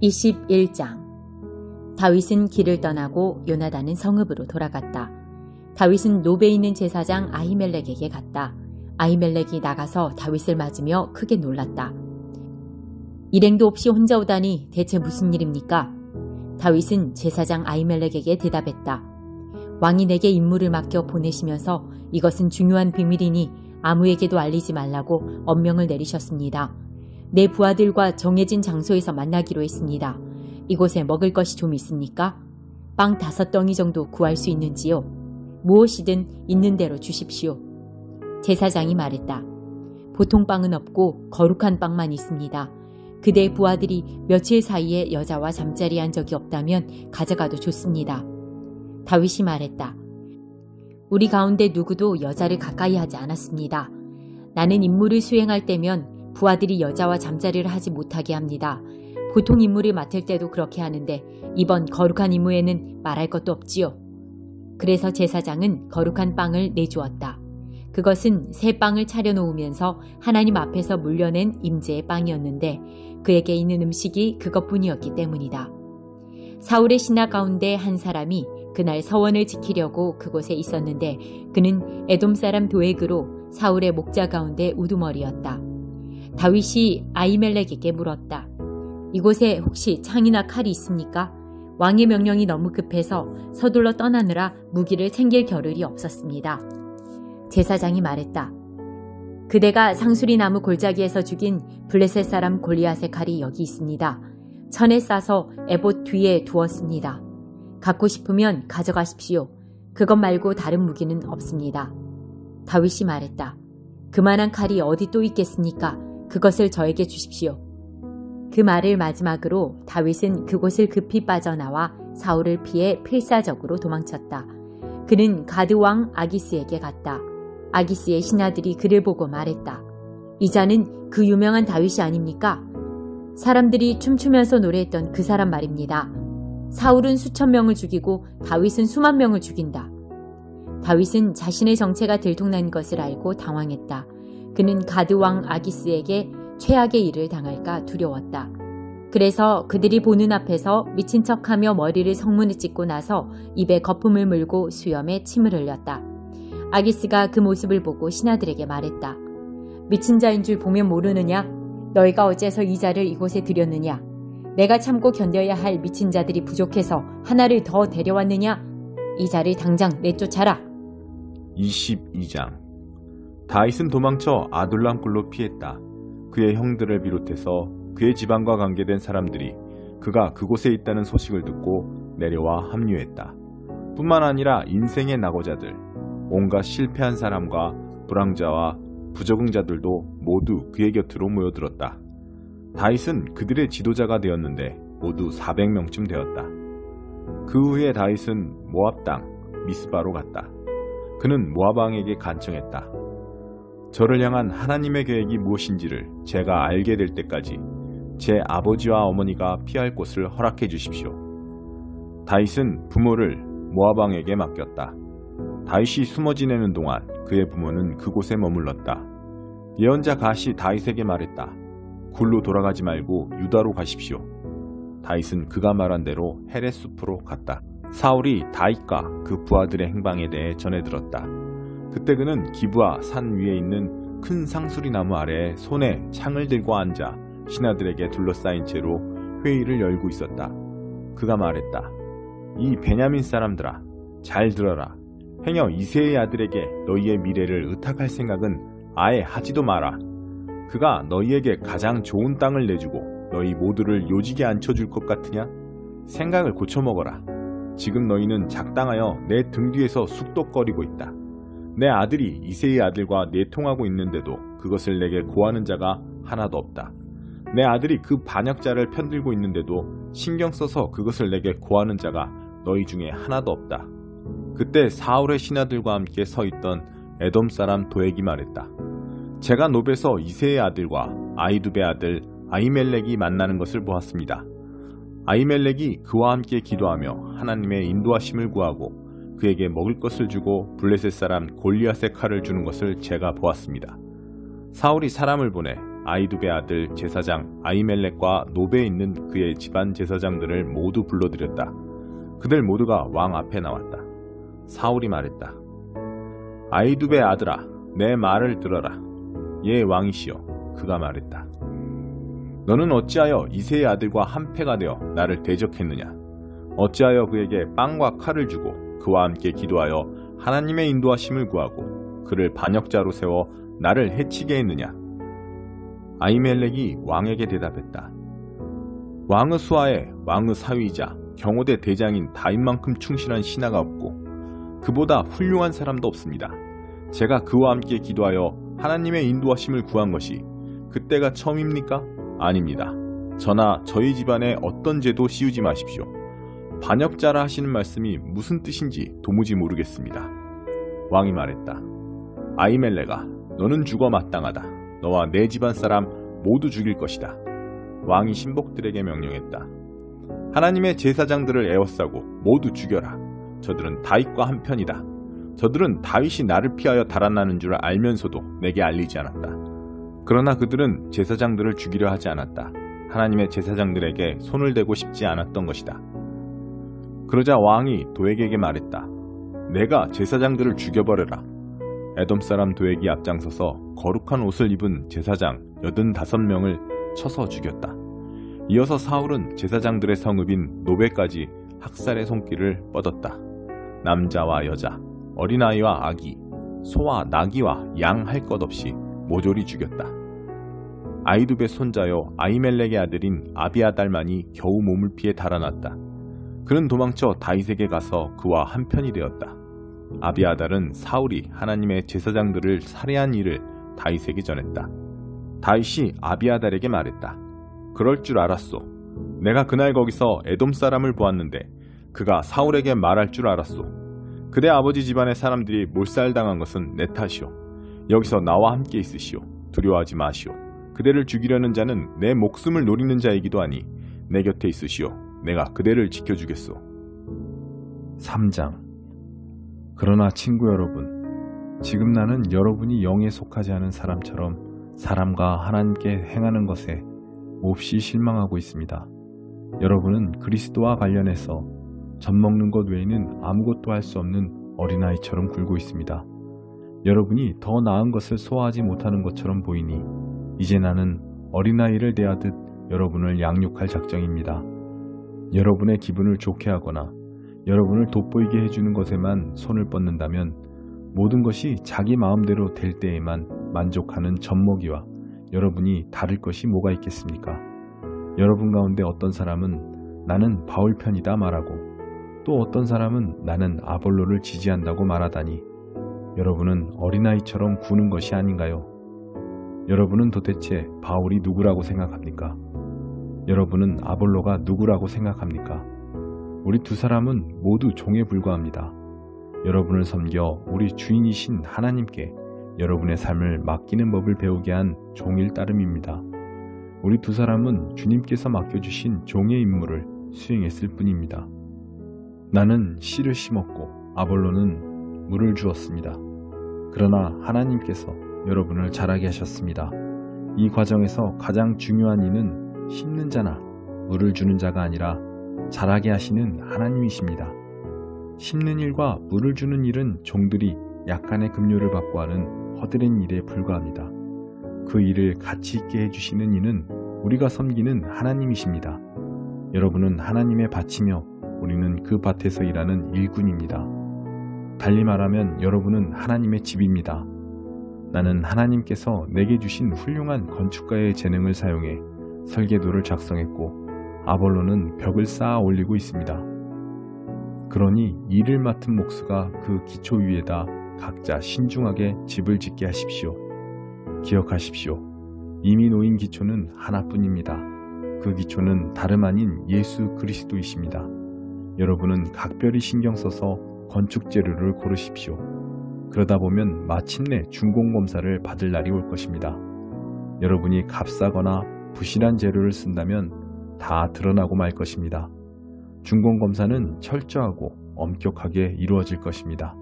21장. 다윗은 길을 떠나고 요나단은 성읍으로 돌아갔다. 다윗은 노베에 있는 제사장 아히멜렉에게 갔다. 아히멜렉이 나가서 다윗을 맞으며 크게 놀랐다. 일행도 없이 혼자 오다니 대체 무슨 일입니까? 다윗은 제사장 아히멜렉에게 대답했다. 왕이 내게 임무를 맡겨 보내시면서 이것은 중요한 비밀이니 아무에게도 알리지 말라고 엄명을 내리셨습니다. 내 부하들과 정해진 장소에서 만나기로 했습니다. 이곳에 먹을 것이 좀 있습니까? 빵 5덩이 정도 구할 수 있는지요? 무엇이든 있는 대로 주십시오. 제사장이 말했다. 보통 빵은 없고 거룩한 빵만 있습니다. 그대의 부하들이 며칠 사이에 여자와 잠자리한 적이 없다면 가져가도 좋습니다. 다윗이 말했다. 우리 가운데 누구도 여자를 가까이 하지 않았습니다. 나는 임무를 수행할 때면 부하들이 여자와 잠자리를 하지 못하게 합니다. 보통 임무를 맡을 때도 그렇게 하는데 이번 거룩한 임무에는 말할 것도 없지요. 그래서 제사장은 거룩한 빵을 내주었다. 그것은 새 빵을 차려놓으면서 하나님 앞에서 물려낸 임재의 빵이었는데 그에게 있는 음식이 그것뿐이었기 때문이다. 사울의 신하 가운데 한 사람이 그날 서원을 지키려고 그곳에 있었는데 그는 에돔 사람 도액으로 사울의 목자 가운데 우두머리였다. 다윗이 아히멜렉에게 물었다. 이곳에 혹시 창이나 칼이 있습니까? 왕의 명령이 너무 급해서 서둘러 떠나느라 무기를 챙길 겨를이 없었습니다. 제사장이 말했다. 그대가 상수리 나무 골짜기에서 죽인 블레셋 사람 골리앗의 칼이 여기 있습니다. 천에 싸서 에봇 뒤에 두었습니다. 갖고 싶으면 가져가십시오. 그것 말고 다른 무기는 없습니다. 다윗이 말했다. 그만한 칼이 어디 또 있겠습니까? 그것을 저에게 주십시오. 그 말을 마지막으로 다윗은 그곳을 급히 빠져나와 사울을 피해 필사적으로 도망쳤다. 그는 가드 왕 아기스에게 갔다. 아기스의 신하들이 그를 보고 말했다. 이 자는 그 유명한 다윗이 아닙니까? 사람들이 춤추면서 노래했던 그 사람 말입니다. 사울은 수천 명을 죽이고 다윗은 수만 명을 죽인다. 다윗은 자신의 정체가 들통난 것을 알고 당황했다. 그는 가드 왕 아기스에게 최악의 일을 당할까 두려웠다. 그래서 그들이 보는 앞에서 미친 척하며 머리를 성문에 찍고 나서 입에 거품을 물고 수염에 침을 흘렸다. 아기스가 그 모습을 보고 신하들에게 말했다. 미친 자인 줄 보면 모르느냐? 너희가 어째서 이 자를 이곳에 들였느냐? 내가 참고 견뎌야 할 미친 자들이 부족해서 하나를 더 데려왔느냐? 이 자를 당장 내쫓아라. 22장. 다윗은 도망쳐 아둘람 굴로 피했다. 그의 형들을 비롯해서 그의 집안과 관계된 사람들이 그가 그곳에 있다는 소식을 듣고 내려와 합류했다. 뿐만 아니라 인생의 낙오자들, 온갖 실패한 사람과 불황자와 부적응자들도 모두 그의 곁으로 모여들었다. 다윗은 그들의 지도자가 되었는데 모두 400명쯤 되었다. 그 후에 다윗은 모압 땅 미스바로 갔다. 그는 모압 왕에게 간청했다. 저를 향한 하나님의 계획이 무엇인지를 제가 알게 될 때까지 제 아버지와 어머니가 피할 곳을 허락해 주십시오. 다윗은 부모를 모압 왕에게 맡겼다. 다윗이 숨어 지내는 동안 그의 부모는 그곳에 머물렀다. 예언자 갓이 다윗에게 말했다. 굴로 돌아가지 말고 유다로 가십시오. 다윗은 그가 말한 대로 헤렛 숲으로 갔다. 사울이 다윗과 그 부하들의 행방에 대해 전해 들었다. 그때 그는 기브아 산 위에 있는 큰 상수리 나무 아래에 손에 창을 들고 앉아 신하들에게 둘러싸인 채로 회의를 열고 있었다. 그가 말했다. 이 베냐민 사람들아, 잘 들어라. 행여 이새의 아들에게 너희의 미래를 의탁할 생각은 아예 하지도 마라. 그가 너희에게 가장 좋은 땅을 내주고 너희 모두를 요직에 앉혀줄 것 같으냐? 생각을 고쳐먹어라. 지금 너희는 작당하여 내 등 뒤에서 쑥덕거리고 있다. 내 아들이 이새의 아들과 내통하고 있는데도 그것을 내게 고하는 자가 하나도 없다. 내 아들이 그 반역자를 편들고 있는데도 신경 써서 그것을 내게 고하는 자가 너희 중에 하나도 없다. 그때 사울의 신하들과 함께 서 있던 에돔 사람 도액이 말했다. 제가 노베에서 이새의 아들과 아히두베의 아들 아히멜렉이 만나는 것을 보았습니다. 아히멜렉이 그와 함께 기도하며 하나님의 인도하심을 구하고 그에게 먹을 것을 주고 블레셋 사람 골리앗의 칼을 주는 것을 제가 보았습니다. 사울이 사람을 보내 아이두베 아들 제사장 아히멜렉과 노베에 있는 그의 집안 제사장들을 모두 불러들였다. 그들 모두가 왕 앞에 나왔다. 사울이 말했다. 아히두베 아들아, 내 말을 들어라. 예, 왕이시여. 그가 말했다. 너는 어찌하여 이새의 아들과 한패가 되어 나를 대적했느냐? 어찌하여 그에게 빵과 칼을 주고 그와 함께 기도하여 하나님의 인도하심을 구하고 그를 반역자로 세워 나를 해치게 했느냐? 아히멜렉이 왕에게 대답했다. 왕의 수하에 왕의 사위이자 경호대 대장인 다윗만큼 충실한 신하가 없고 그보다 훌륭한 사람도 없습니다. 제가 그와 함께 기도하여 하나님의 인도하심을 구한 것이 그때가 처음입니까? 아닙니다. 저나 저희 집안에 어떤 죄도 씌우지 마십시오. 반역자라 하시는 말씀이 무슨 뜻인지 도무지 모르겠습니다. 왕이 말했다. 아히멜렉아, 너는 죽어 마땅하다. 너와 내 집안 사람 모두 죽일 것이다. 왕이 신복들에게 명령했다. 하나님의 제사장들을 에워싸고 모두 죽여라. 저들은 다윗과 한편이다. 저들은 다윗이 나를 피하여 달아나는 줄 알면서도 내게 알리지 않았다. 그러나 그들은 제사장들을 죽이려 하지 않았다. 하나님의 제사장들에게 손을 대고 싶지 않았던 것이다. 그러자 왕이 도액에게 말했다. 내가 제사장들을 죽여버려라. 에돔 사람 도액이 앞장서서 거룩한 옷을 입은 제사장 85명을 쳐서 죽였다. 이어서 사울은 제사장들의 성읍인 노베까지 학살의 손길을 뻗었다. 남자와 여자, 어린아이와 아기, 소와 나귀와 양 할 것 없이 모조리 죽였다. 아히두베 손자여 아히멜렉의 아들인 아비아달만이 겨우 몸을 피해 달아났다. 그는 도망쳐 다윗에게 가서 그와 한편이 되었다. 아비아달은 사울이 하나님의 제사장들을 살해한 일을 다윗에게 전했다. 다윗이 아비아달에게 말했다. 그럴 줄 알았소. 내가 그날 거기서 에돔 사람을 보았는데 그가 사울에게 말할 줄 알았소. 그대 아버지 집안의 사람들이 몰살당한 것은 내 탓이오. 여기서 나와 함께 있으시오. 두려워하지 마시오. 그대를 죽이려는 자는 내 목숨을 노리는 자이기도 하니 내 곁에 있으시오. 내가 그대를 지켜주겠소. 3장. 그러나 친구 여러분, 지금 나는 여러분이 영에 속하지 않은 사람처럼 사람과 하나님께 행하는 것에 몹시 실망하고 있습니다. 여러분은 그리스도와 관련해서 젖 먹는 것 외에는 아무것도 할 수 없는 어린아이처럼 굴고 있습니다. 여러분이 더 나은 것을 소화하지 못하는 것처럼 보이니 이제 나는 어린아이를 대하듯 여러분을 양육할 작정입니다. 여러분의 기분을 좋게 하거나 여러분을 돋보이게 해주는 것에만 손을 뻗는다면 모든 것이 자기 마음대로 될 때에만 만족하는 젖먹이와 여러분이 다를 것이 뭐가 있겠습니까? 여러분 가운데 어떤 사람은 나는 바울 편이다 말하고 또 어떤 사람은 나는 아볼로를 지지한다고 말하다니 여러분은 어린아이처럼 구는 것이 아닌가요? 여러분은 도대체 바울이 누구라고 생각합니까? 여러분은 아볼로가 누구라고 생각합니까? 우리 두 사람은 모두 종에 불과합니다. 여러분을 섬겨 우리 주인이신 하나님께 여러분의 삶을 맡기는 법을 배우게 한 종일 따름입니다. 우리 두 사람은 주님께서 맡겨주신 종의 임무를 수행했을 뿐입니다. 나는 씨를 심었고 아볼로는 물을 주었습니다. 그러나 하나님께서 여러분을 자라게 하셨습니다. 이 과정에서 가장 중요한 이는 심는 자나 물을 주는 자가 아니라 자라게 하시는 하나님이십니다. 심는 일과 물을 주는 일은 종들이 약간의 급료를 받고 하는 허드렛 일에 불과합니다. 그 일을 가치 있게 해주시는 이는 우리가 섬기는 하나님이십니다. 여러분은 하나님의 밭이며 우리는 그 밭에서 일하는 일꾼입니다. 달리 말하면 여러분은 하나님의 집입니다. 나는 하나님께서 내게 주신 훌륭한 건축가의 재능을 사용해 설계도를 작성했고 아볼로는 벽을 쌓아 올리고 있습니다. 그러니 일을 맡은 목수가 그 기초 위에다 각자 신중하게 집을 짓게 하십시오. 기억하십시오. 이미 놓인 기초는 하나뿐입니다. 그 기초는 다름 아닌 예수 그리스도이십니다. 여러분은 각별히 신경 써서 건축 재료를 고르십시오. 그러다 보면 마침내 준공검사를 받을 날이 올 것입니다. 여러분이 값싸거나 부실한 재료를 쓴다면 다 드러나고 말 것입니다. 준공검사는 철저하고 엄격하게 이루어질 것입니다.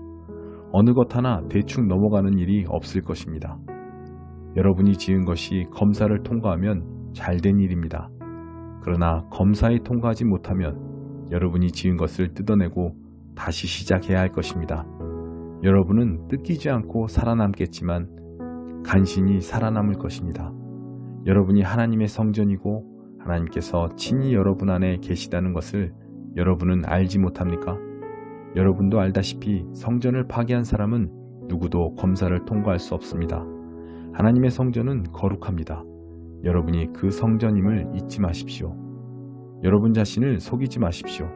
어느 것 하나 대충 넘어가는 일이 없을 것입니다. 여러분이 지은 것이 검사를 통과하면 잘된 일입니다. 그러나 검사에 통과하지 못하면 여러분이 지은 것을 뜯어내고 다시 시작해야 할 것입니다. 여러분은 뜯기지 않고 살아남겠지만 간신히 살아남을 것입니다. 여러분이 하나님의 성전이고 하나님께서 친히 여러분 안에 계시다는 것을 여러분은 알지 못합니까? 여러분도 알다시피 성전을 파괴한 사람은 누구도 검사를 통과할 수 없습니다. 하나님의 성전은 거룩합니다. 여러분이 그 성전임을 잊지 마십시오. 여러분 자신을 속이지 마십시오.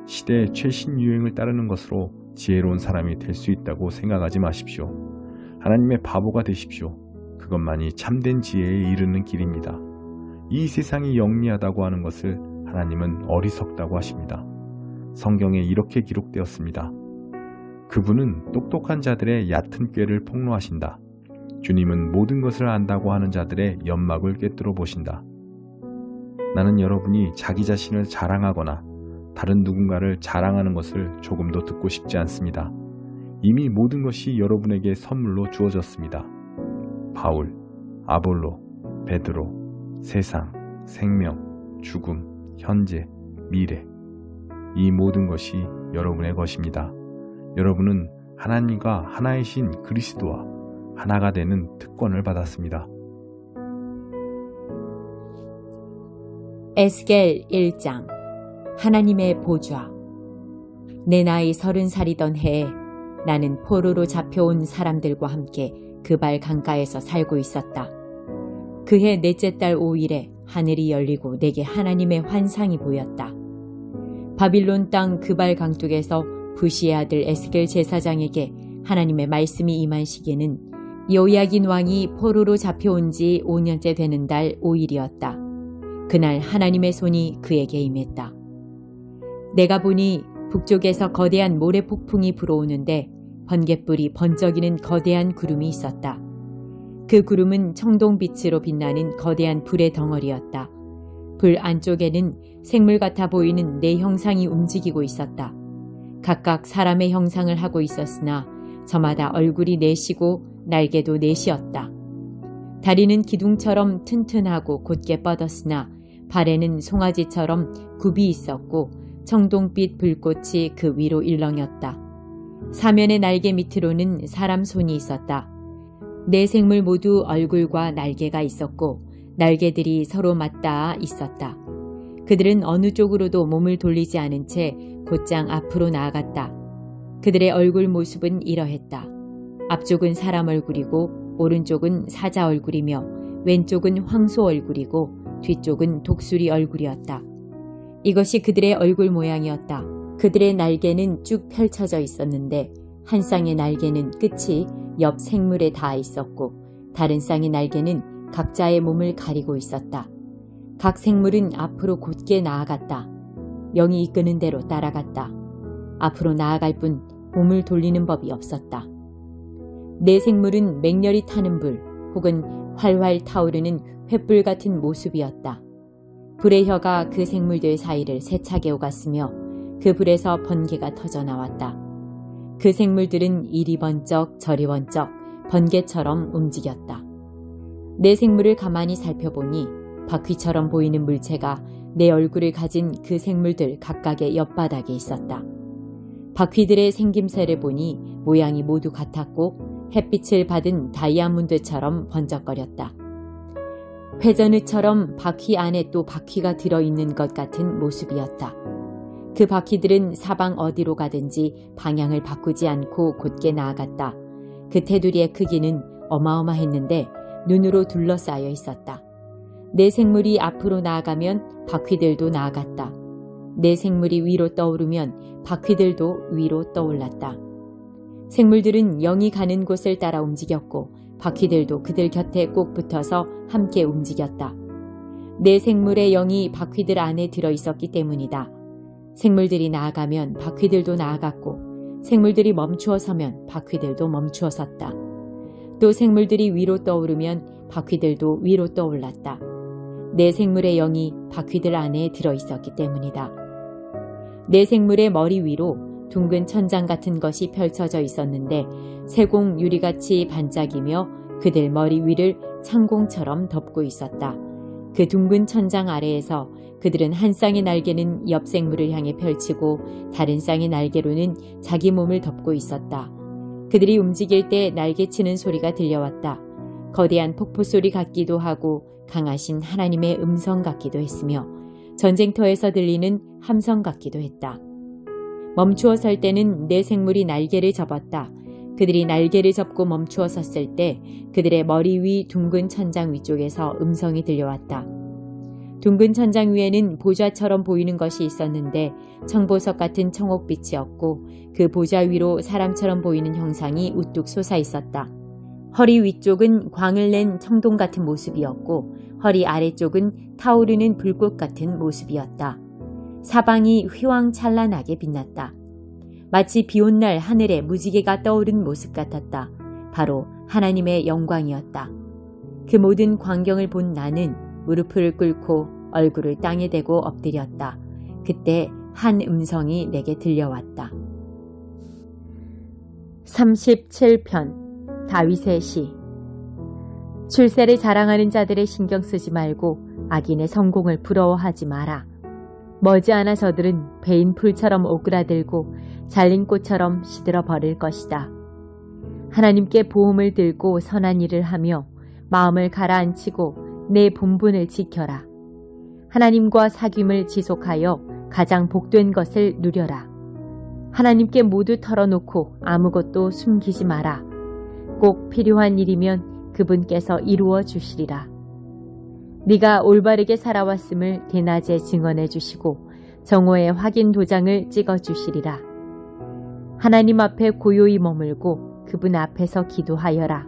시대의 최신 유행을 따르는 것으로 지혜로운 사람이 될 수 있다고 생각하지 마십시오. 하나님의 바보가 되십시오. 그것만이 참된 지혜에 이르는 길입니다. 이 세상이 영리하다고 하는 것을 하나님은 어리석다고 하십니다. 성경에 이렇게 기록되었습니다. 그분은 똑똑한 자들의 얕은 꾀를 폭로하신다. 주님은 모든 것을 안다고 하는 자들의 연막을 꿰뚫어 보신다. 나는 여러분이 자기 자신을 자랑하거나 다른 누군가를 자랑하는 것을 조금도 듣고 싶지 않습니다. 이미 모든 것이 여러분에게 선물로 주어졌습니다. 바울, 아볼로, 베드로, 세상, 생명, 죽음, 현재, 미래. 이 모든 것이 여러분의 것입니다. 여러분은 하나님과 하나이신 그리스도와 하나가 되는 특권을 받았습니다. 에스겔 1장. 하나님의 보좌. 내 나이 30살이던 해에 나는 포로로 잡혀온 사람들과 함께 그발 강가에서 살고 있었다. 그해 넷째 달 5일에 하늘이 열리고 내게 하나님의 환상이 보였다. 바빌론 땅 그발 강둑에서 부시의 아들 에스겔 제사장에게 하나님의 말씀이 임한 시기는 요야긴 왕이 포로로 잡혀온 지 5년째 되는 달 5일이었다. 그날 하나님의 손이 그에게 임했다. 내가 보니 북쪽에서 거대한 모래 폭풍이 불어오는데 번갯불이 번쩍이는 거대한 구름이 있었다. 그 구름은 청동빛으로 빛나는 거대한 불의 덩어리였다. 불 안쪽에는 생물 같아 보이는 네 형상이 움직이고 있었다. 각각 사람의 형상을 하고 있었으나 저마다 얼굴이 넷이고 날개도 넷이었다. 다리는 기둥처럼 튼튼하고 곧게 뻗었으나 발에는 송아지처럼 굽이 있었고 청동빛 불꽃이 그 위로 일렁였다. 사면의 날개 밑으로는 사람 손이 있었다. 네 생물 모두 얼굴과 날개가 있었고 날개들이 서로 맞닿아 있었다. 그들은 어느 쪽으로도 몸을 돌리지 않은 채 곧장 앞으로 나아갔다. 그들의 얼굴 모습은 이러했다. 앞쪽은 사람 얼굴이고 오른쪽은 사자 얼굴이며 왼쪽은 황소 얼굴이고 뒤쪽은 독수리 얼굴이었다. 이것이 그들의 얼굴 모양이었다. 그들의 날개는 쭉 펼쳐져 있었는데 한 쌍의 날개는 끝이 옆 생물에 닿아 있었고 다른 쌍의 날개는 각자의 몸을 가리고 있었다. 각 생물은 앞으로 곧게 나아갔다. 영이 이끄는 대로 따라갔다. 앞으로 나아갈 뿐 몸을 돌리는 법이 없었다. 네 생물은 맹렬히 타는 불 혹은 활활 타오르는 횃불 같은 모습이었다. 불의 혀가 그 생물들 사이를 세차게 오갔으며 그 불에서 번개가 터져 나왔다. 그 생물들은 이리 번쩍 저리 번쩍 번개처럼 움직였다. 네 생물을 가만히 살펴보니 바퀴처럼 보이는 물체가 내 얼굴을 가진 그 생물들 각각의 옆바닥에 있었다. 바퀴들의 생김새를 보니 모양이 모두 같았고 햇빛을 받은 다이아몬드처럼 번쩍거렸다. 회전의처럼 바퀴 안에 또 바퀴가 들어있는 것 같은 모습이었다. 그 바퀴들은 사방 어디로 가든지 방향을 바꾸지 않고 곧게 나아갔다. 그 테두리의 크기는 어마어마했는데 눈으로 둘러싸여 있었다. 네 생물이 앞으로 나아가면 바퀴들도 나아갔다. 네 생물이 위로 떠오르면 바퀴들도 위로 떠올랐다. 생물들은 영이 가는 곳을 따라 움직였고 바퀴들도 그들 곁에 꼭 붙어서 함께 움직였다. 네 생물의 영이 바퀴들 안에 들어있었기 때문이다. 생물들이 나아가면 바퀴들도 나아갔고 생물들이 멈추어 서면 바퀴들도 멈추어 섰다. 또 생물들이 위로 떠오르면 바퀴들도 위로 떠올랐다. 네 생물의 영이 바퀴들 안에 들어있었기 때문이다. 네 생물의 머리 위로 둥근 천장 같은 것이 펼쳐져 있었는데 세공 유리같이 반짝이며 그들 머리 위를 창공처럼 덮고 있었다. 그 둥근 천장 아래에서 그들은 한 쌍의 날개는 옆 생물을 향해 펼치고 다른 쌍의 날개로는 자기 몸을 덮고 있었다. 그들이 움직일 때 날개치는 소리가 들려왔다. 거대한 폭포 소리 같기도 하고 강하신 하나님의 음성 같기도 했으며 전쟁터에서 들리는 함성 같기도 했다. 멈추어 설 때는 내 생물이 날개를 접었다. 그들이 날개를 접고 멈추어 섰을 때 그들의 머리 위 둥근 천장 위쪽에서 음성이 들려왔다. 둥근 천장 위에는 보좌처럼 보이는 것이 있었는데 청보석 같은 청옥빛이었고 그 보좌 위로 사람처럼 보이는 형상이 우뚝 솟아 있었다. 허리 위쪽은 광을 낸 청동 같은 모습이었고 허리 아래쪽은 타오르는 불꽃 같은 모습이었다. 사방이 휘황찬란하게 빛났다. 마치 비온 날 하늘에 무지개가 떠오른 모습 같았다. 바로 하나님의 영광이었다. 그 모든 광경을 본 나는 무릎을 꿇고 얼굴을 땅에 대고 엎드렸다. 그때 한 음성이 내게 들려왔다. 37편 다윗의 시. 출세를 자랑하는 자들의 신경 쓰지 말고 악인의 성공을 부러워하지 마라. 머지않아 저들은 베인 풀처럼 오그라들고 잘린 꽃처럼 시들어 버릴 것이다. 하나님께 보험을 들고 선한 일을 하며 마음을 가라앉히고 내 본분을 지켜라. 하나님과 사귐을 지속하여 가장 복된 것을 누려라. 하나님께 모두 털어놓고 아무것도 숨기지 마라. 꼭 필요한 일이면 그분께서 이루어 주시리라. 네가 올바르게 살아왔음을 대낮에 증언해 주시고 정오에 확인 도장을 찍어 주시리라. 하나님 앞에 고요히 머물고 그분 앞에서 기도하여라.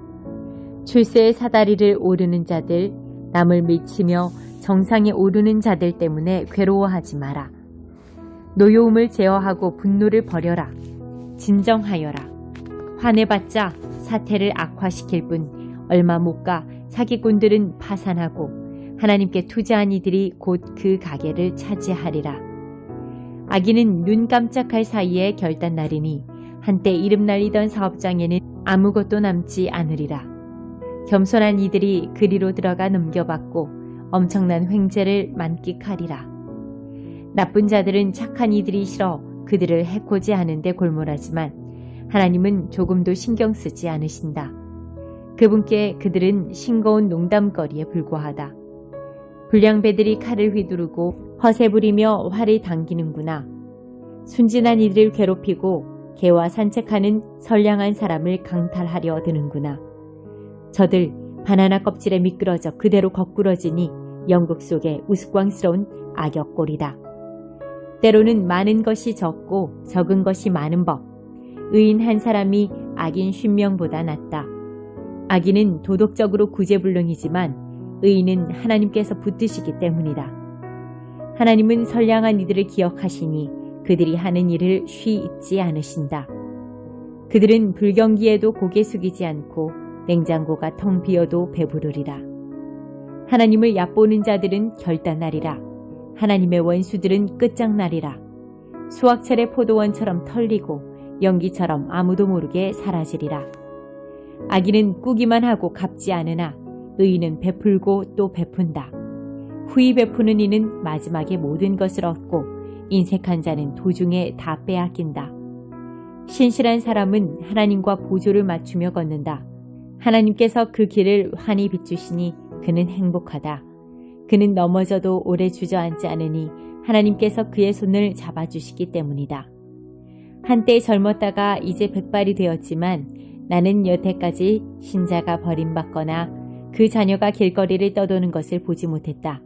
출세의 사다리를 오르는 자들, 남을 미치며 정상에 오르는 자들 때문에 괴로워하지 마라. 노여움을 제어하고 분노를 버려라. 진정하여라. 화내봤자 사태를 악화시킬 뿐 얼마 못 가 사기꾼들은 파산하고 하나님께 투자한 이들이 곧 그 가게를 차지하리라. 악인은 눈 깜짝할 사이에 결단나리니 한때 이름 날리던 사업장에는 아무것도 남지 않으리라. 겸손한 이들이 그리로 들어가 넘겨받고 엄청난 횡재를 만끽하리라. 나쁜 자들은 착한 이들이 싫어 그들을 해코지 하는데 골몰하지만 하나님은 조금도 신경 쓰지 않으신다. 그분께 그들은 싱거운 농담거리에 불과하다. 불량배들이 칼을 휘두르고 허세 부리며 활을 당기는구나. 순진한 이들을 괴롭히고 개와 산책하는 선량한 사람을 강탈하려 드는구나. 저들 바나나 껍질에 미끄러져 그대로 거꾸러지니 연극 속의 우스꽝스러운 악역꼴이다. 때로는 많은 것이 적고 적은 것이 많은 법. 의인 한 사람이 악인 50명보다 낫다. 악인은 도덕적으로 구제불능이지만 의인은 하나님께서 붙드시기 때문이다. 하나님은 선량한 이들을 기억하시니 그들이 하는 일을 쉬 잊지 않으신다. 그들은 불경기에도 고개 숙이지 않고 냉장고가 텅 비어도 배부르리라. 하나님을 얕보는 자들은 결단하리라. 하나님의 원수들은 끝장나리라. 수확철의 포도원처럼 털리고 연기처럼 아무도 모르게 사라지리라. 악인은 꾸기만 하고 갚지 않으나 의인은 베풀고 또 베푼다. 후히 베푸는 이는 마지막에 모든 것을 얻고 인색한 자는 도중에 다 빼앗긴다. 신실한 사람은 하나님과 보조를 맞추며 걷는다. 하나님께서 그 길을 환히 비추시니 그는 행복하다. 그는 넘어져도 오래 주저앉지 않으니 하나님께서 그의 손을 잡아주시기 때문이다. 한때 젊었다가 이제 백발이 되었지만 나는 여태까지 신자가 버림받거나 그 자녀가 길거리를 떠도는 것을 보지 못했다.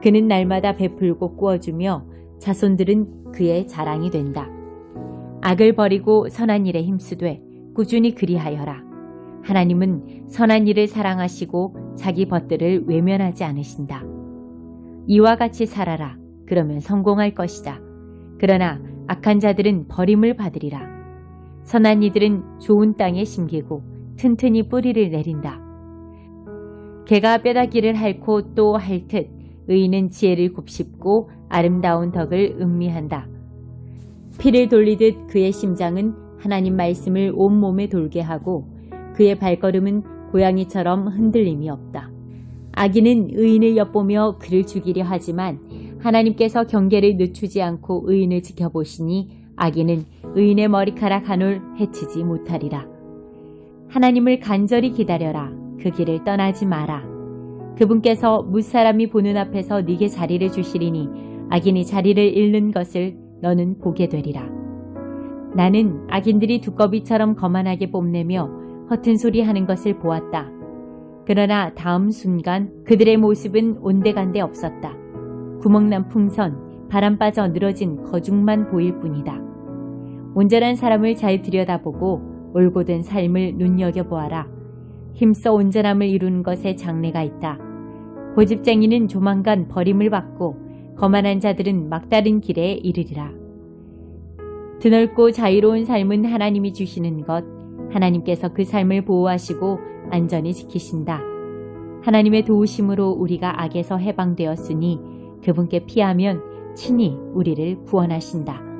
그는 날마다 베풀고 꾸어주며 자손들은 그의 자랑이 된다. 악을 버리고 선한 일에 힘쓰되 꾸준히 그리하여라. 하나님은 선한 일을 사랑하시고 자기 벗들을 외면하지 않으신다. 이와 같이 살아라. 그러면 성공할 것이다. 그러나 악한 자들은 버림을 받으리라. 선한 이들은 좋은 땅에 심기고 튼튼히 뿌리를 내린다. 개가 뼈다귀를 핥고 또 핥듯 의인은 지혜를 곱씹고 아름다운 덕을 음미한다. 피를 돌리듯 그의 심장은 하나님 말씀을 온몸에 돌게 하고 그의 발걸음은 고양이처럼 흔들림이 없다. 악인은 의인을 엿보며 그를 죽이려 하지만 하나님께서 경계를 늦추지 않고 의인을 지켜보시니 악인은 의인의 머리카락 한 올 해치지 못하리라. 하나님을 간절히 기다려라. 그 길을 떠나지 마라. 그분께서 무사람이 보는 앞에서 네게 자리를 주시리니 악인이 자리를 잃는 것을 너는 보게 되리라. 나는 악인들이 두꺼비처럼 거만하게 뽐내며 허튼 소리 하는 것을 보았다. 그러나 다음 순간 그들의 모습은 온데간데 없었다. 구멍난 풍선, 바람 빠져 늘어진 거죽만 보일 뿐이다. 온전한 사람을 잘 들여다보고 올곧은 삶을 눈여겨보아라. 힘써 온전함을 이루는 것에 장래가 있다. 고집쟁이는 조만간 버림을 받고 거만한 자들은 막다른 길에 이르리라. 드넓고 자유로운 삶은 하나님이 주시는 것, 하나님께서 그 삶을 보호하시고 안전히 지키신다. 하나님의 도우심으로 우리가 악에서 해방되었으니 그분께 피하면 친히 우리를 구원하신다.